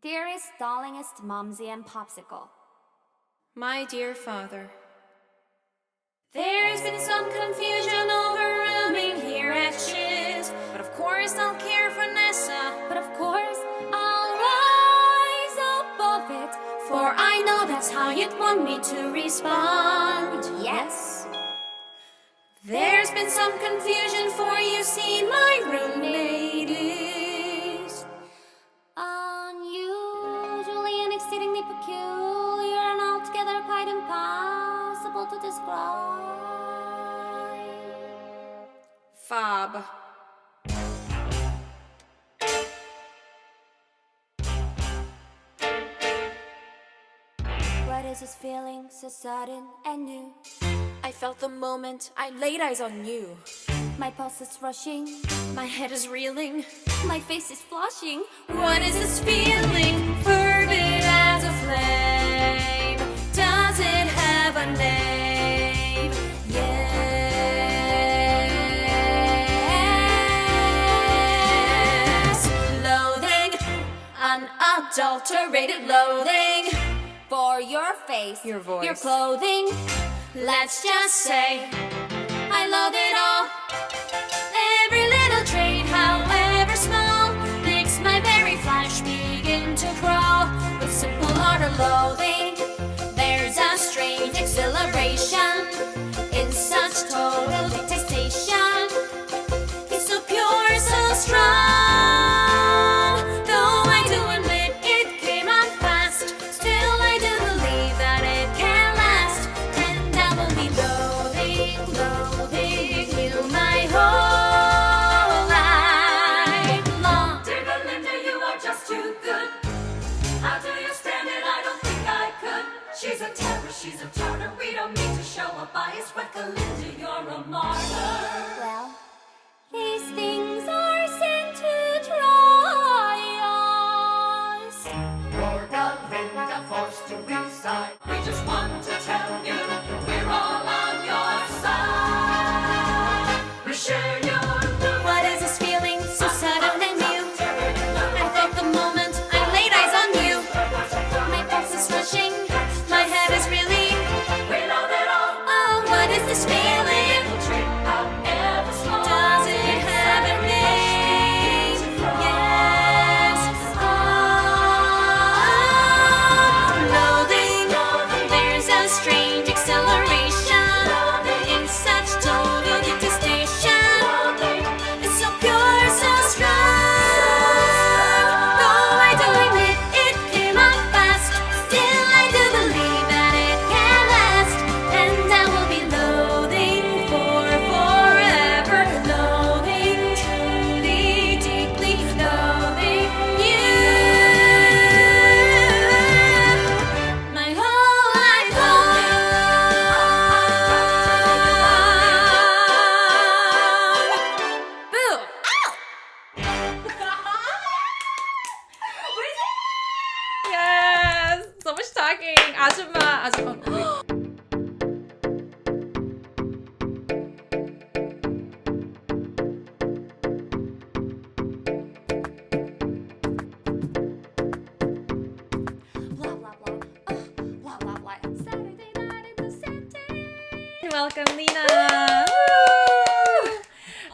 Dearest, darlingest Momsy and Popsicle. My dear father. There's been some confusion over rooming here at Shiz, but of course I'll care for Nessa. But of course, I'll rise above it, For I know that's how you'd want me to respond. yes. There's been some confusion, for you see my roommate is Unusually and exceedingly peculiar and altogether quite impossible to describe. Fob. What is this feeling so sudden and new? I felt the moment I laid eyes on you. My pulse is rushing, My head is reeling. my face is flushing. What is this feeling? Fervid as a flame. Does it have a name? Yes. Loathing, unadulterated loathing. For your face, Your voice. Your clothing, let's just say I love it all. Every little trait, however small, makes my very flesh begin to crawl. With simple utter loathing, there's a strange exhilaration in such total detestation. It's so pure, so strong. Though I do admit it came on fast, still I do believe that it can last. And I will be loathing, loathing you my whole life long. Dear Belinda, you are just too good. How do you stand it? I don't think I could. She's a terror, she's a charter. We don't need to show a bias, but Belinda, you're a martyr. well, these things are sent to try us. Poor Belinda, forced to resign. We just want to tell you we're all on your side. We share your love. What is this feeling so sudden and new? I felt the moment I laid eyes on you. My pulse is rushing, my head is reeling. We love it all. Oh, what is this feeling? However small, Does it have a name? Yes. Loathing, there's a strange acceleration in such total detestation. It's so pure, so strong. Though I do admit it came on fast, still I do believe that it can last. And I will be loathing for forever, loathing truly, deeply, loathing you. My whole life long. Boo! Yes. So much talking. 아줌마. Blah, blah, blah. Blah, blah, blah. Saturday night in the city. Welcome, Lina. Woo!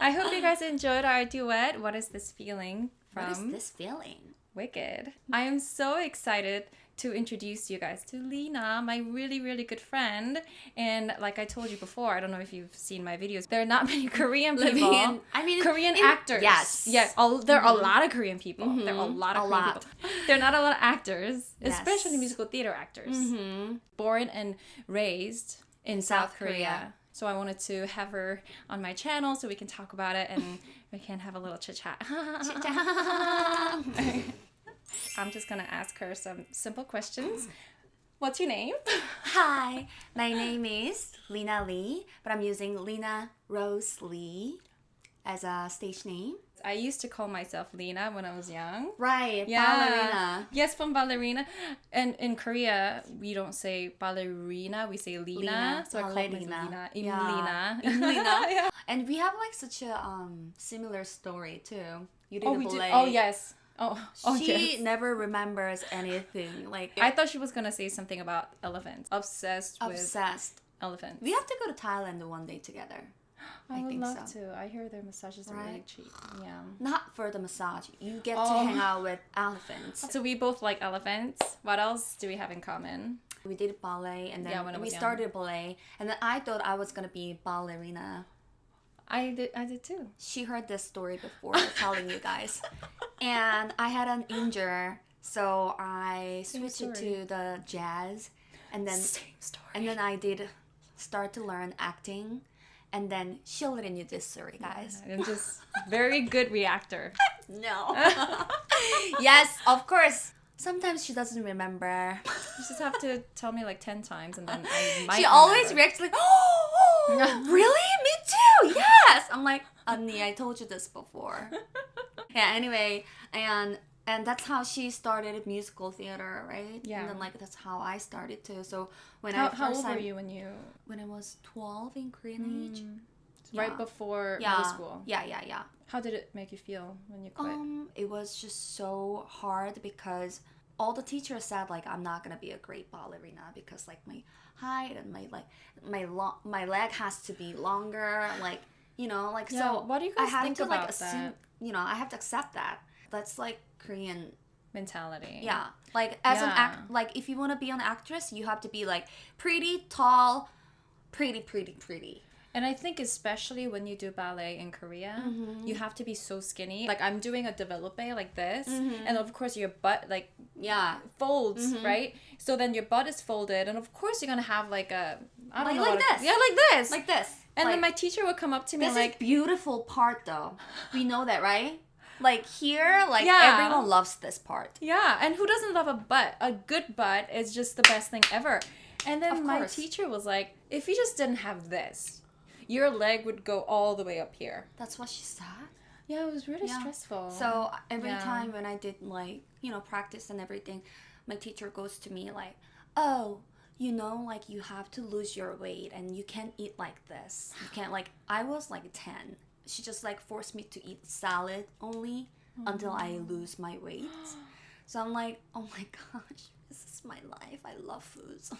I hope you guys enjoyed our duet. What is this feeling What is from this feeling? Wicked? I am so excited to introduce you guys to Lina, my really, really good friend. And like I told you before, I don't know if you've seen my videos, there are not many Korean people. Korean actors. yes. Yeah, there are a lot of Korean people. There are a lot of A Korean lot. people. There are not a lot of actors, Yes. especially musical theater actors. Born and raised in South Korea. So I wanted to have her on my channel so we can talk about it and we can have a little chit chat. I'm just gonna ask her some simple questions. What's your name? Hi, my name is Lina Lee, but I'm using Lina Rose Lee as a stage name. I used to call myself Lina when I was young. Right, Yeah. ballerina. Yes, from ballerina. And in Korea, we don't say ballerina, we say Lina. Lina, So I call myself ballerina. Lina. In Yeah. Lina. In Lina. Yeah. And we have like such a similar story too. You did Oh, the we did. ballet. Oh, yes. She yes. never remembers anything. Like I thought she was gonna say something about elephants. Obsessed with obsessed. elephants. We have to go to Thailand one day together. I would think love so. to. I hear their massages are really Right? cheap. Yeah. Not for the massage. You get to Oh. hang out with elephants. So we both like elephants. What else do we have in common? We did ballet, and then Yeah, when I we was young. started ballet, and then I thought I was gonna be ballerina. I did too. She heard this story before telling you guys, and I had an injury, so I Same switched it story. to the jazz, and then story. and then I did start to learn acting, and then she'll let you this story, guys. I'm just very good reactor. No. Yes, of course. Sometimes she doesn't remember. You just have to tell me like 10 times and then I might She always remember. reacts like, oh, really? Me too. Yes. I'm like, Annie, I told you this before. Yeah. Anyway, and that's how she started musical theater, right? Yeah. And then like that's how I started too. So when How, I how first old time were you when you when I was 12 in Korean age. right Yeah. before Yeah. middle school? Yeah. How did it make you feel when you quit? It was just so hard because all the teachers said like I'm not gonna be a great ballerina because like my height and my leg has to be longer, like like Yeah, so. what do you I guys had think to like about assume, that? I have to accept that. That's like Korean. Mentality. Yeah, like as an Yeah. like if you want to be an actress, you have to be like pretty tall, pretty. And I think especially when you do ballet in Korea, you have to be so skinny. Like I'm doing a développé like this, and of course your butt like Yeah, folds, right? So then your butt is folded, and of course you're gonna have like a I don't know like what this. Yeah, like this. like this. and like, then my teacher would come up to me this like, is beautiful part though. We know that, right? Like here, like Yeah. everyone loves this part. yeah, and who doesn't love a butt? A good butt is just the best thing ever. And then Of my course. teacher was like, if you just didn't have this, your leg would go all the way up here. That's what she said. Yeah, it was really Yeah. stressful. So every Yeah. time when I did like, practice and everything, my teacher goes to me like, oh, like you have to lose your weight and you can't eat like this. You can't like, I was like 10. She just like forced me to eat salad only until I lose my weight. So I'm like, oh my gosh, this is my life. I love foods.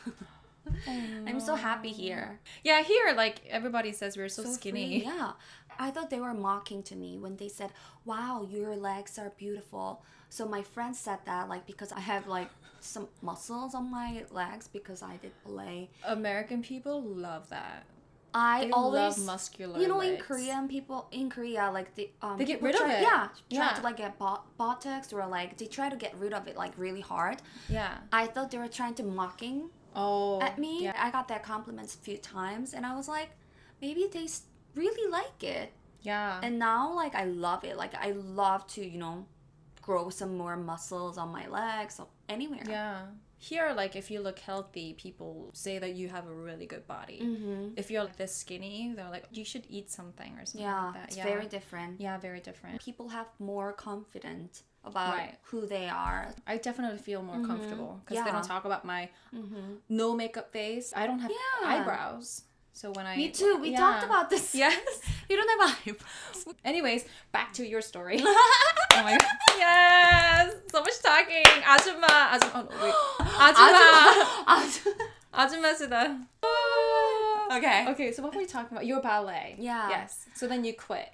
I'm so happy here. yeah, here like everybody says we're so, So skinny. free, yeah. I thought they were mocking to me when they said, wow, your legs are beautiful. So my friend said that like because I have like some muscles on my legs because I did ballet. American people love that. I They always love muscular in legs. Korea like They get people rid of try, it. Yeah, try Yeah. to like get botox or like they try to get rid of it like really hard. Yeah. I thought they were trying to mocking Oh. at me. Yeah. I got that compliments a few times and I was like, maybe they really like it. Yeah. And now, like, I love it. Like, I love to, grow some more muscles on my legs, or anywhere. Yeah. Here, like, if you look healthy, people say that you have a really good body. Mm-hmm. If you're like this skinny, they're like, you should eat something or something Yeah, like that. it's yeah. very different. Yeah, very different. People have more confidence about Right. who they are. I definitely feel more comfortable because they Yeah. don't talk about my no makeup face. I don't have Yeah. eyebrows. So when I... Me too. We yeah. talked about this. Yes. You don't have eyebrows. Anyways, back to your story. Oh my god. Yes! So much talking. 아줌마. Oh no, wait. 아줌마. 아줌마시다. Okay. Okay, so what were we talking about? Your ballet. Yeah. Yes. So then you quit.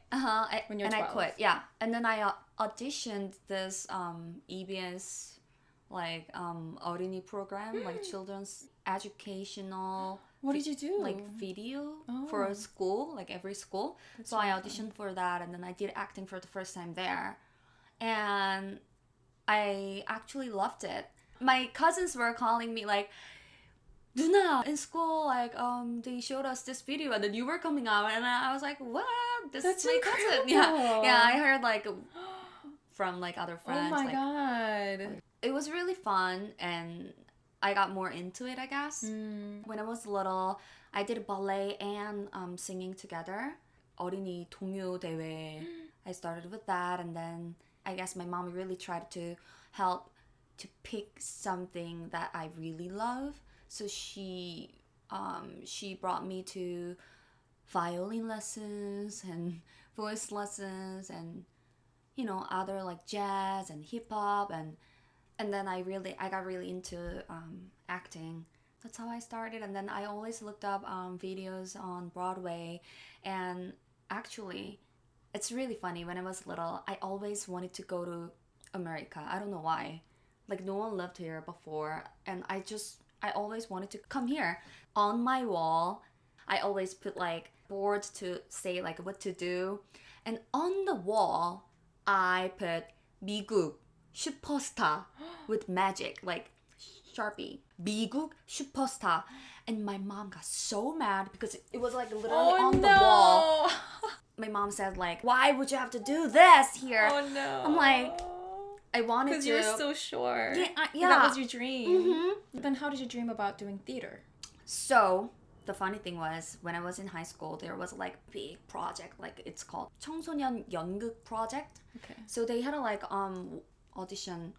When you're and 12. I quit. Yeah. And then I auditioned this EBS like 어린이 program, like children's educational. What did you do? Like video for a school, like every school. So I auditioned for that, and then I did acting for the first time there, and I actually loved it. My cousins were calling me like, "Duna, in school, like they showed us this video, and then you were coming out," and I was like, "What? This That's is my cousin." Yeah, incredible. yeah. I heard like from like other Oh friends. my like, god. it was really fun and I got more into it, I guess. When I was little, I did ballet and singing together. 어린이 동요 대회. I started with that, and then I guess my mom really tried to help to pick something that I really love. So she brought me to violin lessons and voice lessons and other like jazz and hip hop, and then I got really into acting. That's how I started. And then I always looked up videos on Broadway, and actually it's really funny. When I was little, I always wanted to go to America. I don't know why. Like no one lived here before, and I always wanted to come here. On my wall, I always put like boards to say like what to do, and on the wall I put 미국 슈퍼스타 with magic, like Sharpie. 미국 슈퍼스타. And my mom got so mad because it was like literally on the wall. My mom said like, why would you have to do this here? Oh no. I'm like, I wanted to. Because you were so sure. Yeah. That was your dream. Mm-hmm. Then how did you dream about doing theater? So the funny thing was, when I was in high school, there was like big project, like it's called 청소년 연극 project. Okay. So they had a like audition,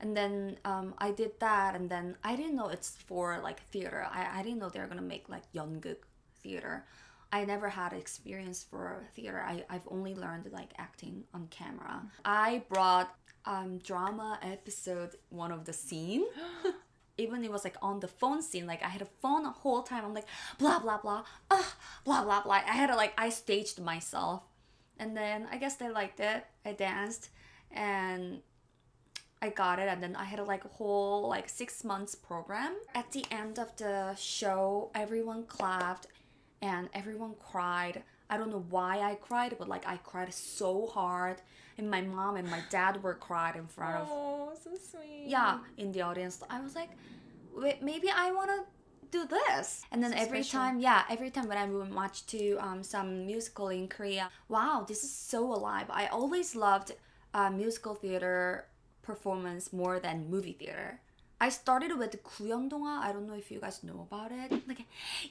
and then I did that, and then I didn't know it's for like theater. I didn't know they were gonna make like 연극 theater. I never had experience for theater. I've only learned like acting on camera. I brought drama episode one of the scene. Even it was like on the phone scene, like I had a phone the whole time. I'm like blah blah blah, blah blah blah. I staged myself, and then I guess they liked it. I danced, and I got it, and then I had a like whole like 6 months program. At the end of the show, everyone clapped, and everyone cried. I don't know why I cried, but like I cried so hard, and my mom and my dad were cried in front of. Oh, so sweet. Yeah, in the audience. I was like, wait, maybe I want to do this. And then So every special. time when I would watch to some musical in Korea, wow, this is so alive. I always loved musical theater performance more than movie theater. I started with 구연동화. I don't know if you guys know about it. Like,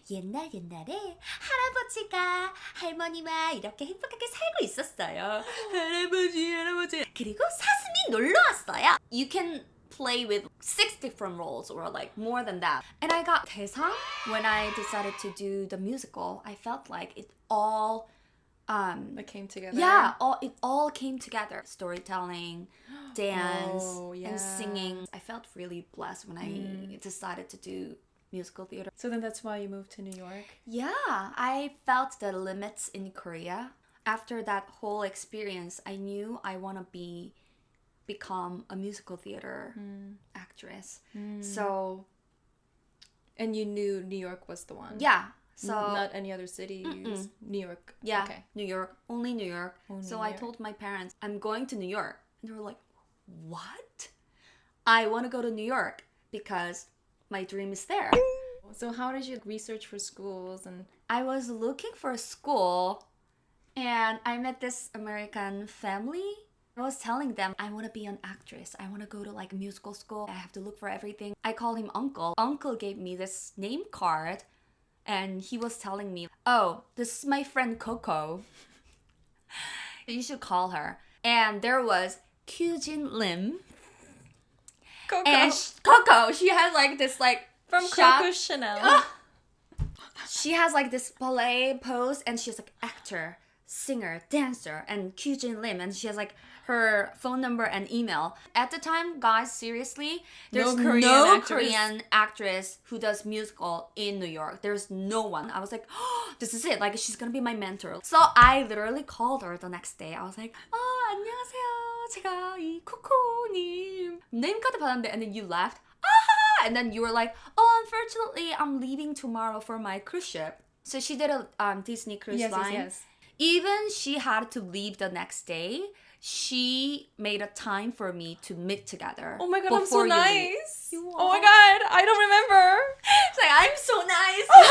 옛날에 할아버지가 할머니와 이렇게 행복하게 살고 있었어요. 할아버지. 그리고 사슴이 놀러 왔어요. You can play with 6 different roles or like more than that. And I got 대상 when I decided to do the musical. I felt like it all It came together. yeah, it all came together. Storytelling, dance, Oh, yeah. and singing. I felt really blessed when I decided to do musical theater. So then that's why you moved to New York? Yeah, I felt the limits in Korea. After that whole experience, I knew I want to become a musical theater actress. So And you knew New York was the one? yeah, so Not any other cities? New York? yeah, Okay. New York, only New York. Only So New I York. told my parents, I'm going to New York. And they were like, what? I want to go to New York because my dream is there. So how did you research for schools? And I was looking for a school, and I met this American family. I was telling them, I want to be an actress. I want to go to like musical school. I have to look for everything. I called him Uncle. Uncle gave me this name card, and he was telling me, oh, this is my friend Coco. You should call her. And there was Q Lim. Coco! And Coco, she has like this like From shot- Coco Chanel. She has like this ballet pose, and she's like actor, singer, dancer, and Q Lim, and she has like her phone number and email. At the time, guys, seriously, there's No Korean no actress. Korean actress who does musical in New York. There's no one. I was like, oh, this is it. Like, she's gonna be my mentor. So I literally called her the next day. I was like, 안녕하세요. 제가 이 코코님 네임카드 받았는데, and then you laughed. And then you were like, oh, unfortunately, I'm leaving tomorrow for my cruise ship. So she did a Disney cruise line. Yes. Even she had to leave the next day, she made a time for me to meet together. Oh my god, I'm so before you leave. nice. You Oh my are. god, I don't remember. It's like, I'm so nice. You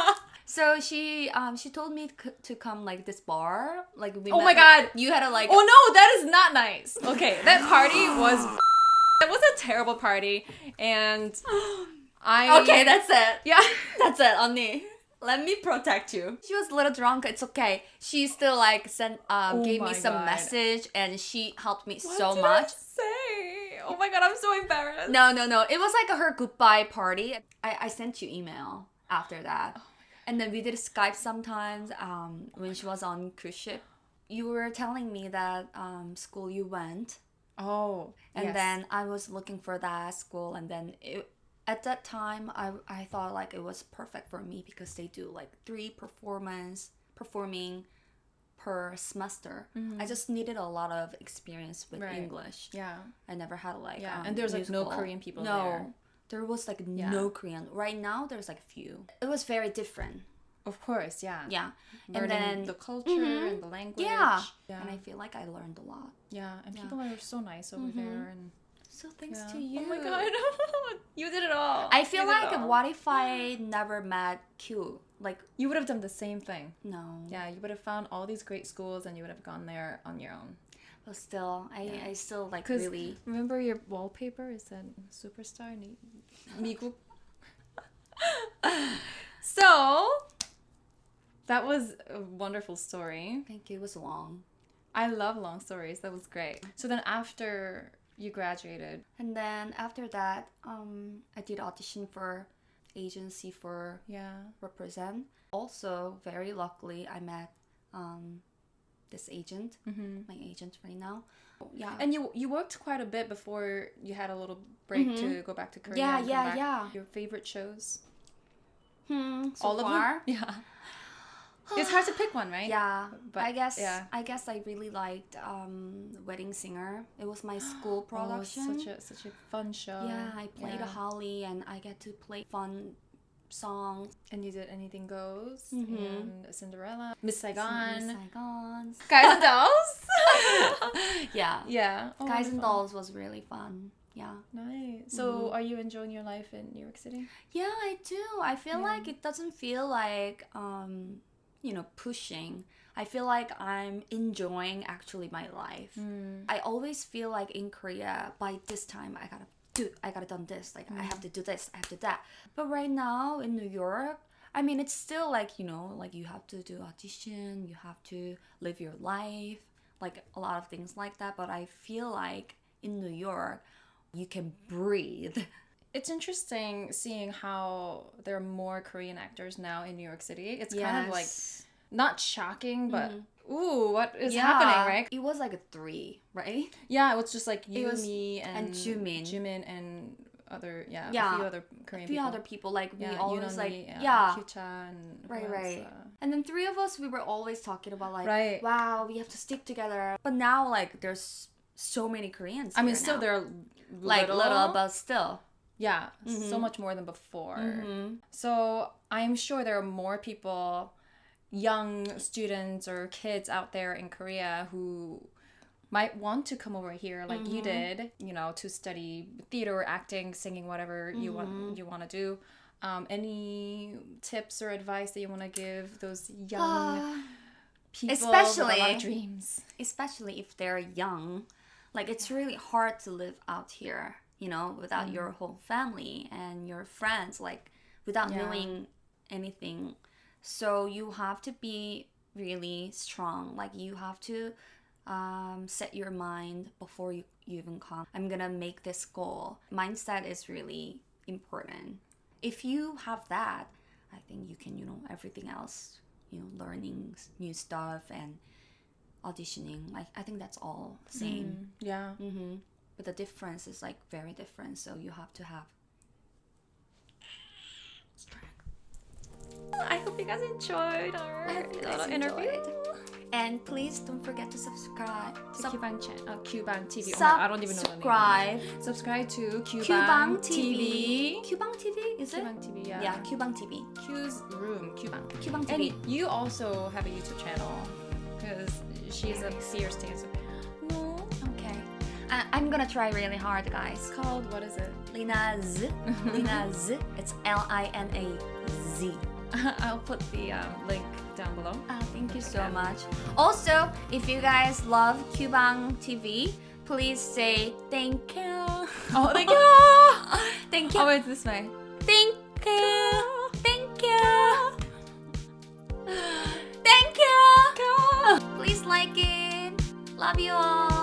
are. So she told me to come like this bar. Like we Oh met, my god. You had to like. Oh no, that is not nice. Okay, that party was... It was a terrible party, and I... Okay, that's it. Yeah. That's it, 언니. Let me protect you. She was a little drunk. It's okay. She still like gave me my some God. message, and she helped me What so did much. I say? Oh my god, I'm so embarrassed. No. It was like her goodbye party. I sent you email after that. And then we did Skype sometimes when she was on cruise ship. you were telling me that school you went. Oh, And yes. then I was looking for that school, and then at that time I thought like it was perfect for me because they do like 3 performing per semester. I just needed a lot of experience with Right. English. Yeah. I never had like And there's like no musical. Korean people No, there. there was like no Korean. Right now there's like few. It was very different. Of course, yeah. Yeah. Learning and then the culture and the language. yeah. Yeah. And I feel like I learned a lot. Yeah, and people are so nice over there. And So thanks yeah. to you. Oh my god, you did it all. I feel You did it like all. what if I never met Q? Like You would have done the same thing. no. Yeah, you would have found all these great schools and you would have gone there on your own. But still, I still like 'Cause really. remember your wallpaper is a superstar in 미국. So that was a wonderful story. Thank you. It was long. I love long stories. That was great. So then after you graduated, And then after that, I did audition for agency for yeah. represent. Also, very luckily, I met this agent, my agent right now. Yeah. And you worked quite a bit before you had a little break to go back to Korea. Yeah, and come yeah, back. yeah. Your favorite shows? So All of far, them? Yeah. It's hard to pick one, right? yeah. But, I guess yeah. I really liked Wedding Singer. It was my school Oh, production. such a fun show. Yeah, I played Yeah. Holly, and I get to play fun songs. And you did Anything Goes and Cinderella, Miss Saigon, Saigons. Guys and Dolls. Yeah. Yeah. Oh, Guys and wonderful. Dolls was really fun. Yeah. Nice. So, are you enjoying your life in New York City? Yeah, I do. I feel like it doesn't feel like pushing. I feel like I'm enjoying actually my life. I always feel like in Korea by this time I gotta done this. Like I have to do this, I have to do that. But right now in New York, I mean it's still like, like you have to do audition, you have to live your life, like a lot of things like that. But I feel like in New York you can breathe. It's interesting seeing how there are more Korean actors now in New York City. It's kind of like not shocking, but ooh, what is happening, right? It was like 3, right? Yeah, it was just like you, was- me, and Jimin. Jimin and other, a Yeah. few other Korean A few people. other people, like we Yeah, always Yoononmi, like, yeah. Hyucha and who Right, else? right. And then 3 of us, we were always talking about like, Right. wow, we have to stick together. But now like there's so many Koreans. I mean, here still now. they're like little, but still. yeah, so much more than before. So I'm sure there are more people, young students or kids out there in Korea who might want to come over here like you did, to study theater, acting, singing, whatever you want to do. Any tips or advice that you want to give those young people with a lot especially- of dreams? Especially if they're young, like it's really hard to live out here, without your whole family and your friends, like without knowing anything. So you have to be really strong. Like you have to set your mind before you even come. I'm gonna make this goal. Mindset is really important. If you have that, I think you can, everything else, learning new stuff and auditioning. Like I think that's all same. Yeah. But the difference is like very different. So you have to have strength. I hope you guys enjoyed our I hope you guys little interview. enjoyed. And please don't forget to subscribe. To QbangTV. Oh my, I don't even know the Subscribe. name. Subscribe to QbangTV. QbangTV. QbangTV, is it? QbangTV, yeah. Yeah, QbangTV. Q's room, Qbang. QbangTV. And you also have a YouTube channel because she's a fierce dancer. No. Okay. I'm gonna try really hard, guys. It's called, what is it? LINAZ. LINAZ. It's LINAZ. I'll put the link down below. Thank you so much. Also, if you guys love QbangTV, please say thank you. Oh, thank you. Thank you. Oh, it's this way. Thank you. Thank you. Thank you. Please like it. Love you all.